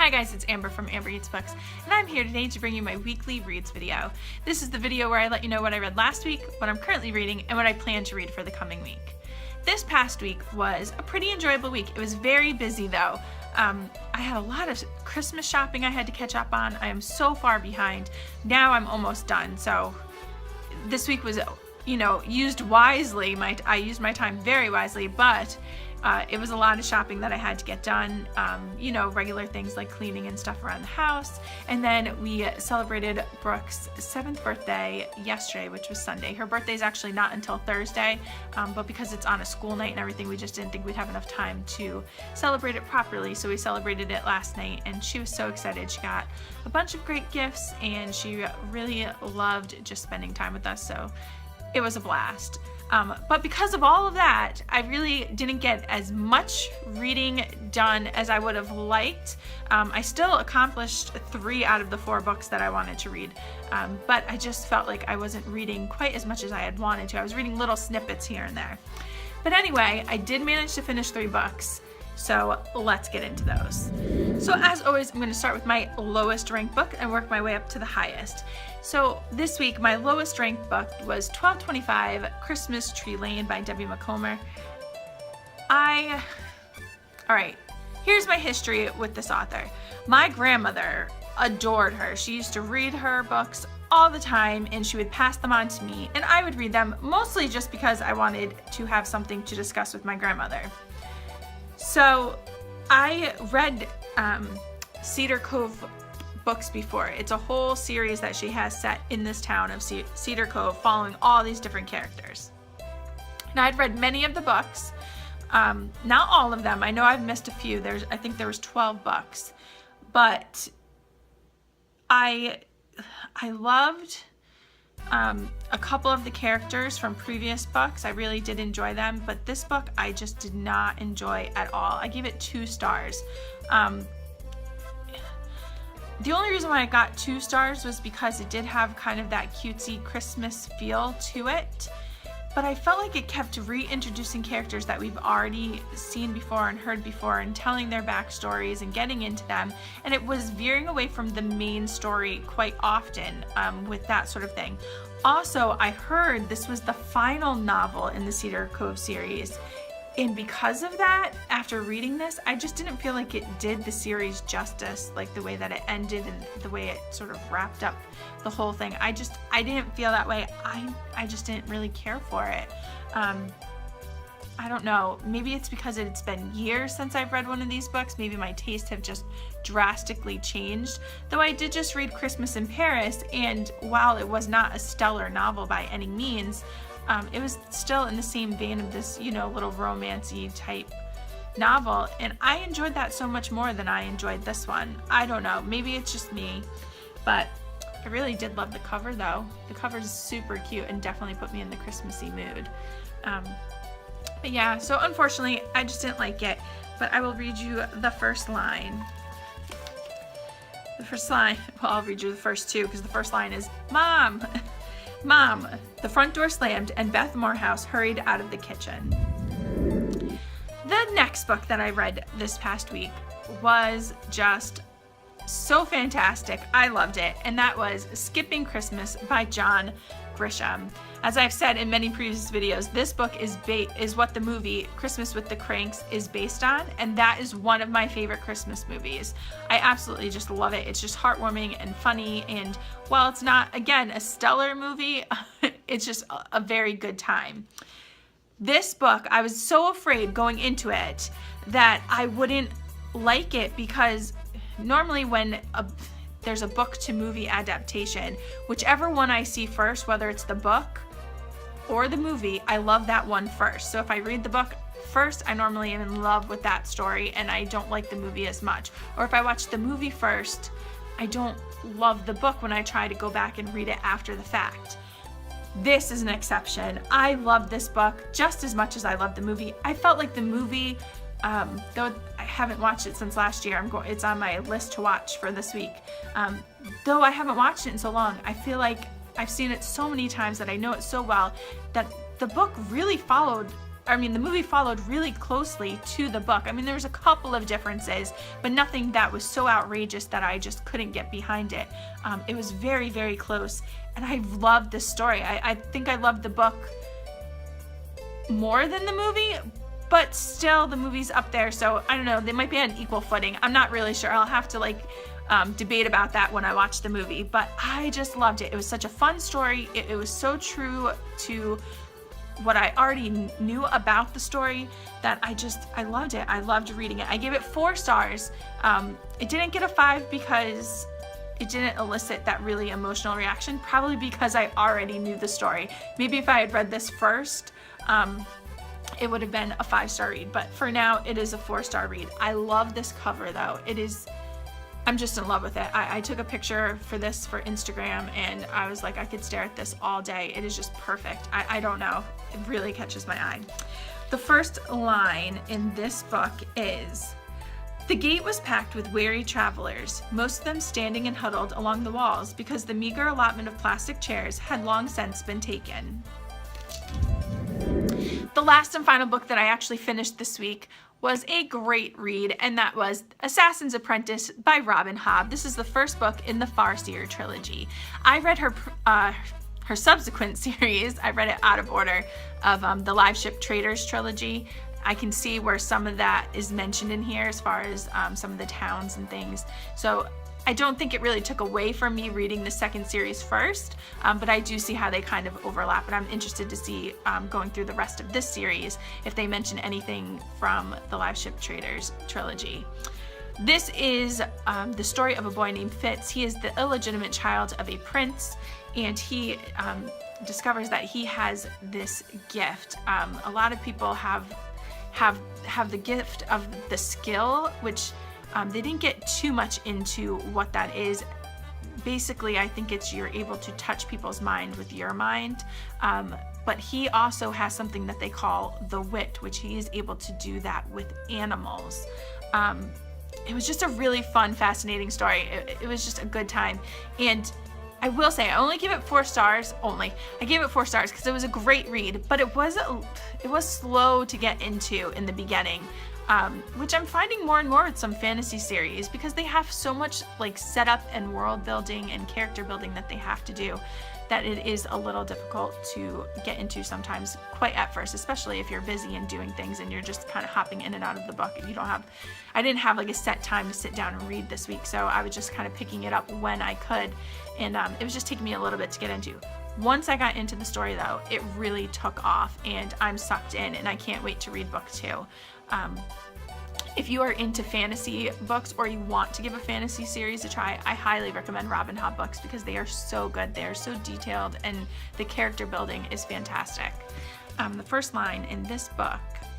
Hi guys, it's Amber from Amber Eats Books, and I'm here today to bring you my weekly reads video. This is the video where I let you know what I read last week, what I'm currently reading, and what I plan to read for the coming week. This past week was a pretty enjoyable week. It was very busy though. I had a lot of Christmas shopping I had to catch up on. I am so far behind. Now I'm almost done, so this week was, used wisely. I used my time very wisely, but it was a lot of shopping that I had to get done, regular things like cleaning and stuff around the house. And then we celebrated Brooke's 7th birthday yesterday, which was Sunday. Her birthday is actually not until Thursday, but because it's on a school night and everything, we just didn't think we'd have enough time to celebrate it properly. So we celebrated it last night, and she was so excited. She got a bunch of great gifts, and she really loved just spending time with us. So it was a blast. But because of all of that, I really didn't get as much reading done as I would have liked. I still accomplished 3 out of the 4 books that I wanted to read, but I just felt like I wasn't reading quite as much as I had wanted to. I was reading little snippets here and there. But anyway, I did manage to finish 3 books. So let's get into those. So as always, I'm going to start with my lowest ranked book and work my way up to the highest. So this week, my lowest ranked book was 1225 Christmas Tree Lane by Debbie McComber. Alright, here's my history with this author. My grandmother adored her. She used to read her books all the time, and she would pass them on to me, and I would read them mostly just because I wanted to have something to discuss with my grandmother. So I read Cedar Cove books before. It's a whole series that she has set in this town of Cedar Cove, following all these different characters. Now, I'd read many of the books, not all of them. I know I've missed a few. I think there was 12 books, but I loved a couple of the characters from previous books. I really did enjoy them, but this book I just did not enjoy at all. I gave it 2 stars. The only reason why I got 2 stars was because it did have kind of that cutesy Christmas feel to it, but I felt like it kept reintroducing characters that we've already seen before and heard before, and telling their backstories and getting into them, and it was veering away from the main story quite often with that sort of thing. Also, I heard this was the final novel in the Cedar Cove series, and because of that, after reading this, I just didn't feel like it did the series justice, like the way that it ended and the way it sort of wrapped up the whole thing. I didn't feel that way. I just didn't really care for it. I don't know, maybe it's because it's been years since I've read one of these books. Maybe my tastes have just drastically changed. Though I did just read Christmas in Paris, and while it was not a stellar novel by any means, it was still in the same vein of this, little romance-y type novel, and I enjoyed that so much more than I enjoyed this one. I don't know, maybe it's just me, but I really did love the cover though. The cover is super cute and definitely put me in the Christmassy mood. But yeah, so unfortunately, I just didn't like it, but I will read you the first line. The first line, well, I'll read you the first 2, because the first line is, "Mom, Mom." The front door slammed, and Beth Morehouse hurried out of the kitchen. The next book that I read this past week was just so fantastic. I loved it, and that was Skipping Christmas by John Grisham. As I've said in many previous videos, this book is what the movie Christmas with the Cranks is based on, and that is one of my favorite Christmas movies. I absolutely just love it. It's just heartwarming and funny, and while it's not, again, a stellar movie, it's just a very good time. This book, I was so afraid going into it that I wouldn't like it, because normally when there's a book to movie adaptation, whichever one I see first, whether it's the book or the movie, I love that one first. So if I read the book first, I normally am in love with that story and I don't like the movie as much. Or if I watch the movie first, I don't love the book when I try to go back and read it after the fact. This is an exception. I love this book just as much as I love the movie. I felt like the movie, though I haven't watched it since last year, it's on my list to watch for this week. Though I haven't watched it in so long, I feel like I've seen it so many times that I know it so well that the book really followed the movie followed really closely to the book. I mean, there was a couple of differences, but nothing that was so outrageous that I just couldn't get behind it. It was very, very close, and I loved this story. I think I loved the book more than the movie, but still the movie's up there, so I don't know, they might be on equal footing. I'm not really sure. I'll have to debate about that when I watch the movie, but I just loved it. It was such a fun story. It was so true to what I already knew about the story that I loved it. I loved reading it. I gave it 4 stars. It didn't get a 5 because it didn't elicit that really emotional reaction, probably because I already knew the story. Maybe if I had read this first, it would have been a 5-star read, but for now it is a 4-star read. I love this cover though. I'm just in love with it. I took a picture for this for Instagram, and I was like, I could stare at this all day. It is just perfect. I don't know. It really catches my eye. The first line in this book is, "The gate was packed with weary travelers, most of them standing and huddled along the walls because the meager allotment of plastic chairs had long since been taken." The last and final book that I actually finished this week was a great read, and that was Assassin's Apprentice by Robin Hobb. This is the first book in the Farseer trilogy. I read her subsequent series. I read it out of order of the Live Ship Traders trilogy. I can see where some of that is mentioned in here as far as some of the towns and things. So I don't think it really took away from me reading the second series first, but I do see how they kind of overlap, and I'm interested to see going through the rest of this series if they mention anything from the Live Ship Traders trilogy. This is the story of a boy named Fitz. He is the illegitimate child of a prince, and he discovers that he has this gift. A lot of people have the gift of the skill, which they didn't get too much into what that is. Basically, I think it's you're able to touch people's mind with your mind, but he also has something that they call the wit, which he is able to do that with animals. It was just a really fun, fascinating story. It was just a good time, and I will say I only gave it 4 stars. I gave it 4 stars because it was a great read, but it was slow to get into in the beginning. Which I'm finding more and more with some fantasy series, because they have so much setup and world building and character building that they have to do, that it is a little difficult to get into sometimes quite at first, especially if you're busy and doing things and you're just kind of hopping in and out of the book. I didn't have a set time to sit down and read this week, so I was just kind of picking it up when I could, and it was just taking me a little bit to get into. Once I got into the story though, it really took off, and I'm sucked in, and I can't wait to read book 2. If you are into fantasy books or you want to give a fantasy series a try, I highly recommend Robin Hobb books because they are so good. They are so detailed, and the character building is fantastic. The first line in this book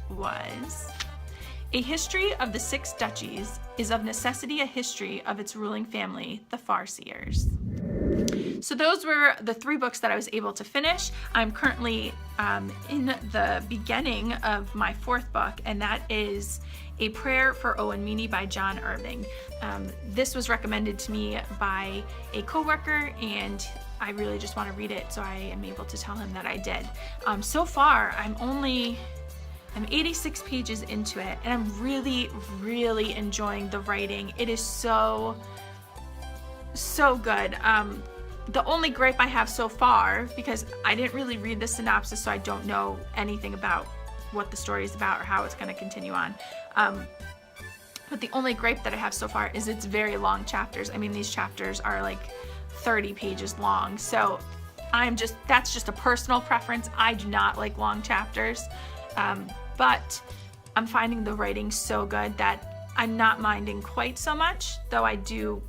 was, "A history of the 6 duchies is of necessity a history of its ruling family, the Farseers." So those were the 3 books that I was able to finish. I'm currently in the beginning of my 4th book, and that is A Prayer for Owen Meany by John Irving. This was recommended to me by a coworker, and I really just want to read it, so I am able to tell him that I did. So far, I'm 86 pages into it, and I'm really, really enjoying the writing. It is so good. The only gripe I have so far, because I didn't really read the synopsis, so I don't know anything about what the story is about or how it's going to continue on. But the only gripe that I have so far is it's very long chapters. I mean, these chapters are 30 pages long, so that's just a personal preference. I do not like long chapters, but I'm finding the writing so good that I'm not minding quite so much, though I do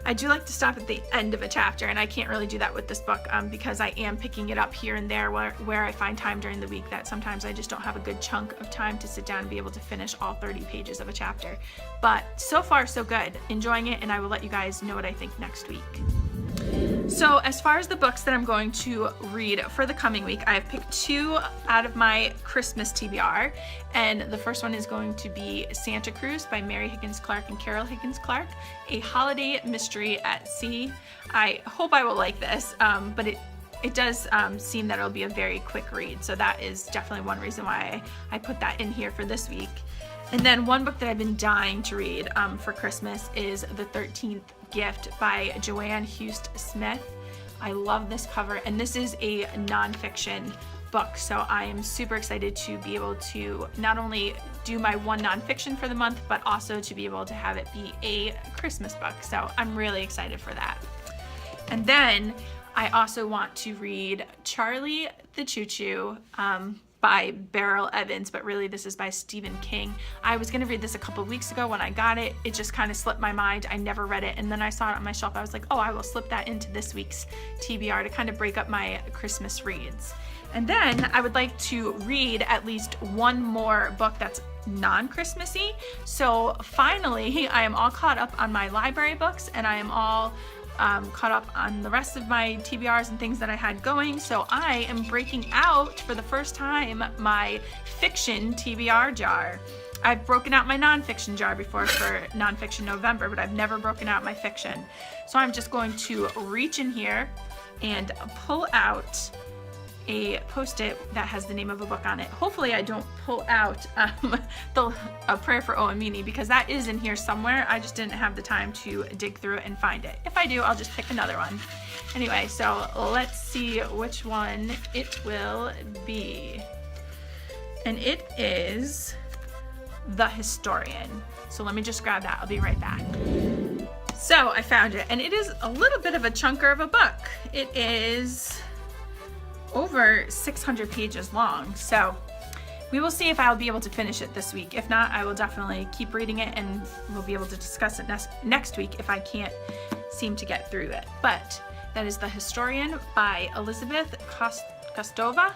like to stop at the end of a chapter, and I can't really do that with this book because I am picking it up here and there where I find time during the week that sometimes I just don't have a good chunk of time to sit down and be able to finish all 30 pages of a chapter. But so far, so good. Enjoying it, and I will let you guys know what I think next week. So as far as the books that I'm going to read for the coming week, I have picked 2 out of my Christmas TBR, and the first one is going to be Santa Cruz by Mary Higgins Clark and Carol Higgins Clark, a holiday mystery at sea. I hope I will like this, but it does seem that it'll be a very quick read. So that is definitely one reason why I put that in here for this week. And then one book that I've been dying to read for Christmas is The 13th Gift by Joanne Hust Smith. I love this cover, and this is a nonfiction book, so I am super excited to be able to not only do my one nonfiction for the month, but also to be able to have it be a Christmas book. So I'm really excited for that. And then I also want to read Charlie the Choo Choo by Beryl Evans, but really this is by Stephen King. I was gonna read this a couple weeks ago when I got it. It just kind of slipped my mind. I never read it, and then I saw it on my shelf. I was like, oh, I will slip that into this week's TBR to kind of break up my Christmas reads. And then I would like to read at least one more book that's non-Christmassy. So finally, I am all caught up on my library books, and I am all caught up on the rest of my TBRs and things that I had going. So I am breaking out for the first time my fiction TBR jar. I've broken out my nonfiction jar before for Nonfiction November, but I've never broken out my fiction. So I'm just going to reach in here and pull out a post-it that has the name of a book on it. Hopefully I don't pull out A Prayer for Owen, Meany, because that is in here somewhere. I just didn't have the time to dig through it and find it. If I do, I'll just pick another one. Anyway, so let's see which one it will be. And it is The Historian. So let me just grab that. I'll be right back. So I found it, and it is a little bit of a chunker of a book. It is over 600 pages long, so we will see if I'll be able to finish it this week. If not, I will definitely keep reading it, and we'll be able to discuss it next week if I can't seem to get through it. But that is The Historian by Elizabeth Kostova,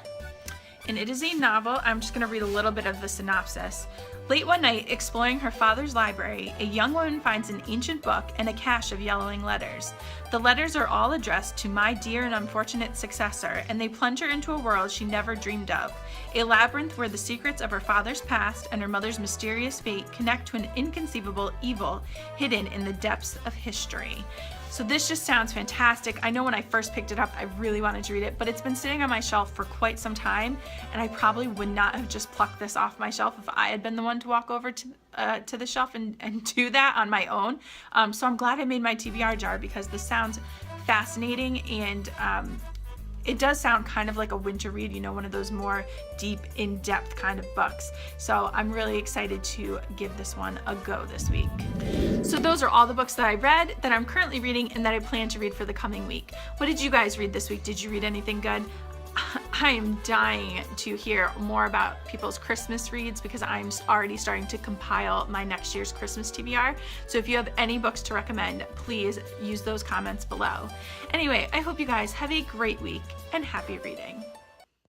and it is a novel. I'm just going to read a little bit of the synopsis. Late one night, exploring her father's library, a young woman finds an ancient book and a cache of yellowing letters. The letters are all addressed to my dear and unfortunate successor, and they plunge her into a world she never dreamed of, a labyrinth where the secrets of her father's past and her mother's mysterious fate connect to an inconceivable evil hidden in the depths of history. So this just sounds fantastic. I know when I first picked it up, I really wanted to read it, but it's been sitting on my shelf for quite some time, and I probably would not have just plucked this off my shelf if I had been the one to walk over to the shelf and do that on my own. So I'm glad I made my TBR jar, because this sounds fascinating, and it does sound kind of like a winter read, you know, one of those more deep, in-depth kind of books. So I'm really excited to give this one a go this week. So those are all the books that I read, that I'm currently reading, and that I plan to read for the coming week. What did you guys read this week? Did you read anything good? I am dying to hear more about people's Christmas reads, because I'm already starting to compile my next year's Christmas TBR. So if you have any books to recommend, please use those comments below. Anyway, I hope you guys have a great week, and happy reading.